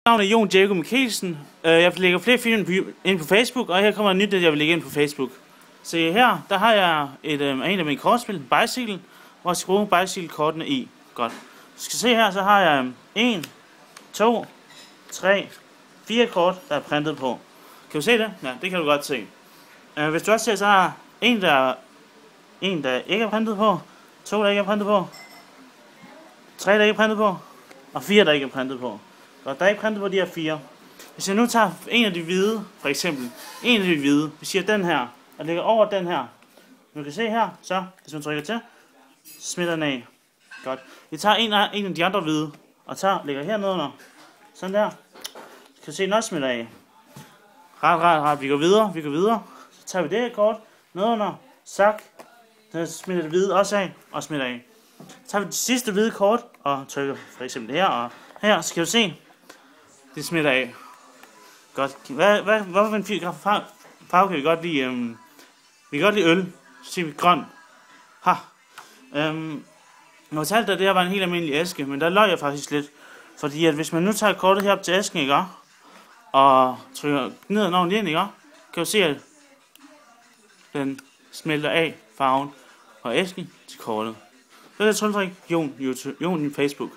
navn er Jon Diego Mikkelsen. Jeg lægger flere film ind på Facebook, og her kommer et nyt, jeg vil lægge ind på Facebook. Så her, der har jeg en af mine kortspil, Bicycle, hvor jeg skal bruge Bicycle-kortene i. Godt. Du skal se her, så har jeg 1, 2, 3, 4 kort, der er printet på. Kan du se det? Ja, det kan du godt se. Hvis du også ser, så har en, der ikke er printet på, 2, der ikke er printet på, 3, der ikke er printet på, og 4, der ikke er printet på. Godt, der er ikke printet på de her 4. Hvis jeg nu tager en af de hvide, for eksempel, en af de hvide, vi siger den her, og lægger over den her. Du kan se her, så hvis man trykker til, så smitter den af. Godt. Vi tager en af de andre hvide, og lægger her nedenunder. Sådan der. Så kan du se, den også smitter af. Ret. Vi går videre. Så tager vi det her kort, nedenunder, sak. Så smitter det hvide også af, og smitter af. Så tager vi det sidste hvide kort, og trykker for eksempel her og her, så kan du se, det smitter af. Godt. Hvorfor en farve kan vi godt lide? Vi kan godt lide øl. Så siger vi grøn. Ha. Jeg fortalte dig, at det her var en helt almindelig æske, men der løg jeg faktisk lidt. Fordi at hvis man nu tager kortet her op til æsken, ikke? Og trykker ned over den, ikke? Kan du se, at den smelter af farven fra æsken til kortet. Det er Trylletrik, Jon i Facebook.